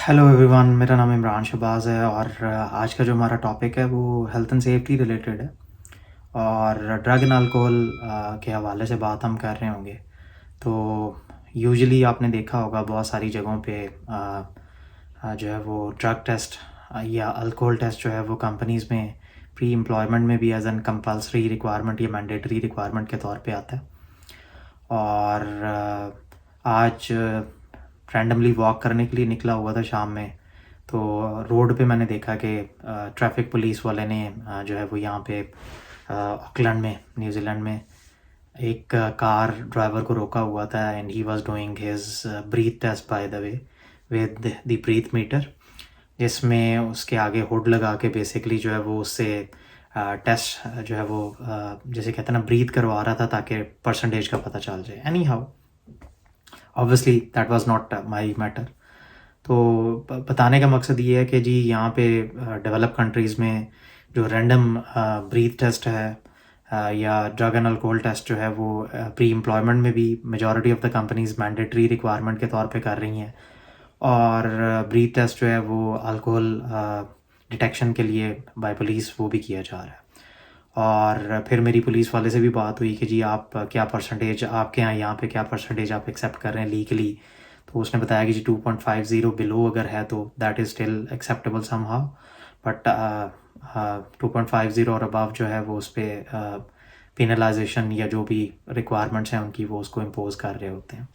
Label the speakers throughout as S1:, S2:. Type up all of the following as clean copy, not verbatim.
S1: Hello everyone, मेरा नाम इमरान शहबाज़ है और आज का जो हमारा टॉपिक है वो हेल्थ एंड सेफ्टी रिलेटेड है और ड्रग एंड अल्कोहल के हवाले से बात हम कर रहे होंगे। तो यूजुअली आपने देखा होगा बहुत सारी जगहों पे जो है वो ड्रग टेस्ट या अल्कोहल टेस्ट जो है वो कंपनीज़ में प्री एम्प्लॉयमेंट में भी एज एन कंपल्सरी रिक्वायरमेंट या मैंडेटरी रिक्वायरमेंट के तौर पे आता है। और आज रैंडमली वॉक करने के लिए निकला हुआ था शाम में, तो रोड पे मैंने देखा कि ट्रैफिक पुलिस वाले ने जो है वो यहाँ पे ऑकलैंड में, न्यूजीलैंड में एक कार ड्राइवर को रोका हुआ था and he was doing his breath test by the way with the breath meter, जिसमें उसके आगे हुड लगा के बेसिकली जो है वो उससे टेस्ट जो है वो जैसे कहते हैं ना ब्रीथ करवा रहा था ताकि परसेंटेज का पता चल जाए। Any how obviously that was not my matter. तो बताने का मकसद ये है कि जी यहाँ पे डेवलप कंट्रीज़ में जो रैंडम ब्रीथ टेस्ट है या ड्रग एंड अल्कोहल टेस्ट जो है वो प्री एम्प्लॉयमेंट में भी majority of the companies mandatory requirement के तौर पे कर रही हैं। और ब्रीथ टेस्ट जो है वो अल्कोहल डिटेक्शन के लिए बाय पुलिस वो भी किया जा रहा है। और फिर मेरी पुलिस वाले से भी बात हुई कि जी आप क्या परसेंटेज आपके यहाँ पे क्या परसेंटेज आप एक्सेप्ट कर रहे हैं लीगली। तो उसने बताया कि जी 2.50 बिलो अगर है तो that is still acceptable somehow, but 2.50 और अबव जो है वो उस पर पेनलाइजेशन या जो भी रिक्वायरमेंट्स हैं उनकी वो उसको इम्पोज कर रहे होते हैं।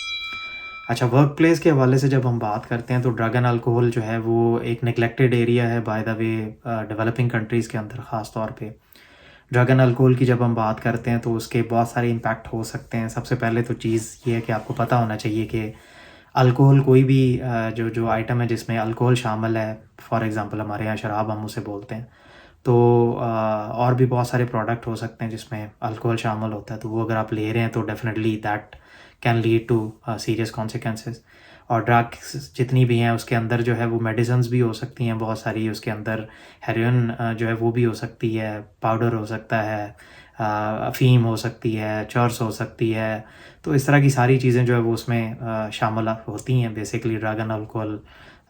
S1: अच्छा, वर्क प्लेस के हवाले से जब हम बात करते हैं तो ड्रग एंड अल्कोहल जो है वो एक नेग्लेक्टेड एरिया है bye the way developing countries के अंदर ख़ास तौर पे। ड्रग एंड अल्कोहल की जब हम बात करते हैं तो उसके बहुत सारे इम्पैक्ट हो सकते हैं। सबसे पहले तो चीज़ ये है कि आपको पता होना चाहिए कि अल्कोहल कोई भी जो जो आइटम है जिसमें अल्कोहल शामिल है, फॉर एग्ज़ाम्पल हमारे यहाँ शराब हम उसे बोलते हैं, तो और भी बहुत सारे प्रोडक्ट हो सकते हैं जिसमें अल्कोहल शामिल होता है। तो वो अगर आप ले रहे हैं तो definitely that can lead to serious consequences. और ड्रग्स जितनी भी हैं उसके अंदर जो है वो मेडिसिन्स भी हो सकती हैं बहुत सारी। उसके अंदर हेरोइन जो है वो भी हो सकती है, पाउडर हो सकता है, अफीम हो सकती है, चर्स हो सकती है। तो इस तरह की सारी चीज़ें जो है वो उसमें शामिल होती हैं। Basically drug and alcohol,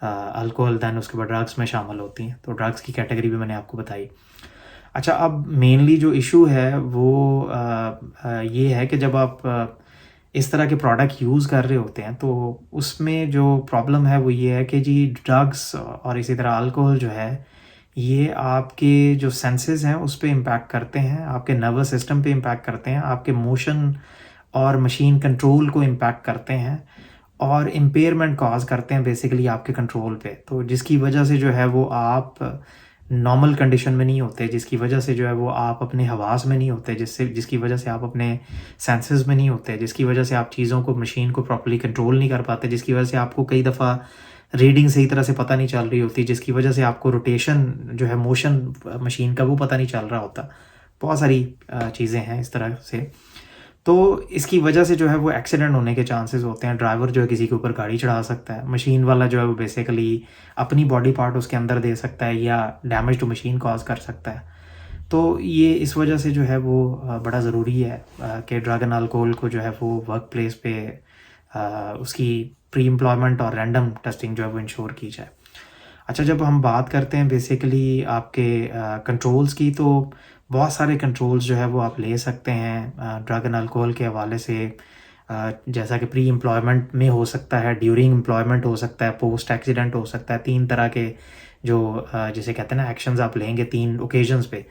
S1: alcohol then उसके बाद ड्रग्स में शामिल होती हैं। तो ड्रग्स की कैटेगरी भी मैंने आपको बताई। अच्छा, अब मेनली जो इशू है वो ये है कि जब आप इस तरह के प्रोडक्ट यूज़ कर रहे होते हैं तो उसमें जो प्रॉब्लम है वो ये है कि जी ड्रग्स और इसी तरह अल्कोहल जो है ये आपके जो सेंसेस हैं उस पे इम्पैक्ट करते हैं, आपके नर्वस सिस्टम पे इम्पैक्ट करते हैं, आपके मोशन और मशीन कंट्रोल को इम्पैक्ट करते हैं और इम्पेयरमेंट कॉज करते हैं बेसिकली आपके कंट्रोल पे। तो जिसकी वजह से जो है वो आप नॉर्मल कंडीशन में नहीं होते, जिसकी वजह से जो है वो आप अपने हवास में नहीं होते, जिसकी वजह से आप अपने सेंसेस में नहीं होते, जिसकी वजह से आप चीज़ों को, मशीन को प्रॉपर्ली कंट्रोल नहीं कर पाते, जिसकी वजह से आपको कई दफ़ा रीडिंग सही तरह से पता नहीं चल रही होती, जिसकी वजह से आपको रोटेशन जो है मोशन मशीन का वो पता नहीं चल रहा होता। बहुत सारी चीज़ें हैं इस तरह से। तो इसकी वजह से जो है वो एक्सीडेंट होने के चांसेस होते हैं। ड्राइवर जो है किसी के ऊपर गाड़ी चढ़ा सकता है, मशीन वाला जो है वो बेसिकली अपनी बॉडी पार्ट उसके अंदर दे सकता है या डैमेज टू मशीन कॉज कर सकता है। तो ये इस वजह से जो है वो बड़ा ज़रूरी है कि ड्रग एंड अल्कोहल को जो है वो वर्क प्लेस पे उसकी प्री एम्प्लॉयमेंट और रैंडम टेस्टिंग जो है वो इंश्योर की जाए। अच्छा, जब हम बात करते हैं बेसिकली आपके कंट्रोल्स की, तो बहुत सारे कंट्रोल्स जो है वो आप ले सकते हैं ड्रग एंड अल्कोहल के हवाले से। जैसा कि प्री एम्प्लॉयमेंट में हो सकता है, ड्यूरिंग एम्प्लॉयमेंट हो सकता है, पोस्ट एक्सीडेंट हो सकता है। 3 तरह के जो जिसे कहते हैं ना एक्शंस आप लेंगे 3 ओकेजन्स पे।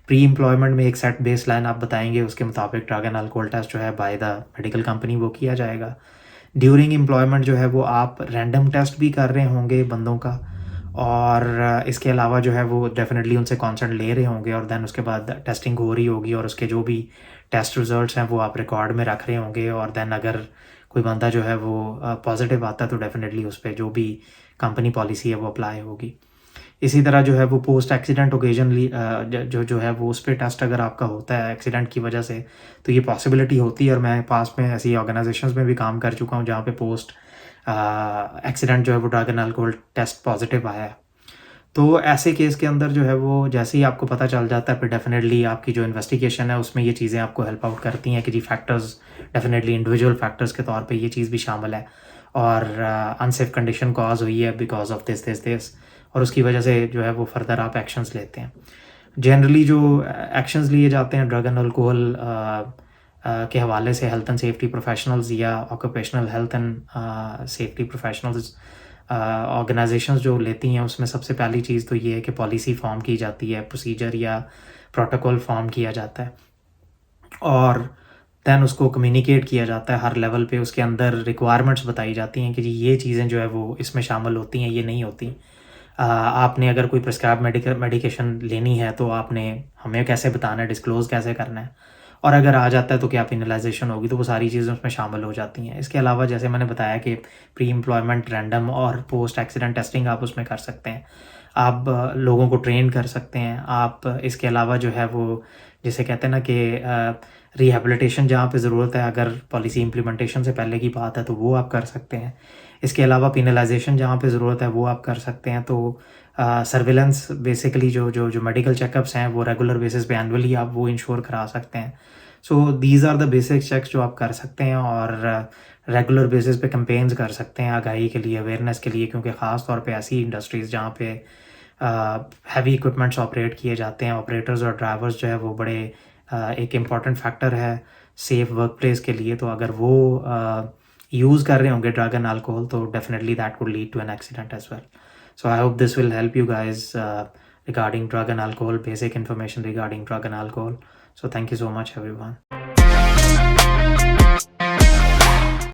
S1: प्री एम्प्लॉयमेंट में एक सेट बेस लाइन आप बताएंगे, उसके मुताबिक ड्रग एंड अल्कोहल टेस्ट जो है बाय द मेडिकल कंपनी वो किया जाएगा। ड्यूरिंग एम्प्लॉयमेंट जो है वो आप रैंडम टेस्ट भी कर रहे होंगे बंदों का, और इसके अलावा जो है वो डेफिनेटली उनसे कॉन्सेंट ले रहे होंगे और देन उसके बाद टेस्टिंग हो रही होगी और उसके जो भी टेस्ट रिजल्ट्स हैं वो आप रिकॉर्ड में रख रहे होंगे। और देन अगर कोई बंदा जो है वो पॉजिटिव आता है तो डेफिनेटली उस पर जो भी कंपनी पॉलिसी है वो अप्लाई होगी। इसी तरह जो है वो पोस्ट एक्सीडेंट ओकेजनली जो है वो उस पर टेस्ट अगर आपका होता है एक्सीडेंट की वजह से, तो ये पॉसिबिलिटी होती है। और मैं पास में ऐसी ऑर्गेनाइजेशंस में भी काम कर चुका हूँ जहाँ पे पोस्ट एक्सीडेंट जो है वो drug and alcohol test positive आया है। तो ऐसे केस के अंदर जो है वो जैसे ही आपको पता चल जाता है फिर डेफिनेटली आपकी जो इन्वेस्टिगेशन है उसमें ये चीज़ें आपको हेल्प आउट करती हैं कि जी फैक्टर्स डेफिनेटली इंडिविजुअल फैक्टर्स के तौर पे ये चीज़ भी शामिल है। और अनसेफ कंडीशन कॉज हुई है बिकॉज ऑफ दिस और उसकी वजह से जो है वो फर्दर आप एक्शंस लेते हैं। जनरली जो एक्शंस लिए जाते हैं ड्रग एंड अल्कोहल के हवाले से हेल्थ एंड सेफ्टी प्रोफेशनल्स या occupational health and safety professionals organisations जो लेती हैं, उसमें सबसे पहली चीज़ तो ये है कि पॉलिसी फॉर्म की जाती है, प्रोसीजर या प्रोटोकॉल फॉर्म किया जाता है और दैन उसको कम्युनिकेट किया जाता है हर लेवल पे। उसके अंदर रिक्वायरमेंट्स बताई जाती हैं कि जी ये चीज़ें जो है वो इसमें शामिल होती हैं, ये नहीं होती। आपने अगर कोई प्रिस्क्राइब मेडिकेशन लेनी है तो आपने हमें कैसे बताना है, डिस्क्लोज़ कैसे करना है, और अगर आ जाता है तो क्या पेनलाइजेशन होगी, तो वो सारी चीज़ें उसमें शामिल हो जाती हैं। इसके अलावा जैसे मैंने बताया कि प्री एम्प्लॉयमेंट रैंडम और पोस्ट एक्सीडेंट टेस्टिंग आप उसमें कर सकते हैं। आप लोगों को ट्रेन कर सकते हैं। आप इसके अलावा जो है वो जिसे कहते हैं ना कि रिहैबिलिटेशन जहाँ पे ज़रूरत है, अगर पॉलिसी इम्प्लीमेंटेशन से पहले की बात है तो वो आप कर सकते हैं। इसके अलावा पेनलाइजेशन जहाँ पे ज़रूरत है वो आप कर सकते हैं। तो सर्विलेंस बेसिकली जो मेडिकल चेकअप्स हैं वो रेगुलर बेसिस पे एनुअली आप वो इंश्योर करा सकते हैं। So these are the basic checks जो आप कर सकते हैं और रेगुलर बेसिस पे कैंपेन्स कर सकते हैं आगाही के लिए, अवेयरनेस के लिए, क्योंकि ख़ास तौर पे ऐसी इंडस्ट्रीज़ जहाँ पे हैवी इक्विपमेंट्स ऑपरेट किए जाते हैं, ऑपरेटर्स और ड्राइवर्स जो है वो बड़े एक इम्पॉर्टेंट फैक्टर है सेफ वर्क प्लेस के लिए। तो अगर वो यूज़ कर रहे होंगे ड्रग एंड अल्कोहल तो definitely that would lead to an accident as well. So I hope this will help you guys regarding drug and alcohol, basic information regarding drug and alcohol. So thank you so much, everyone.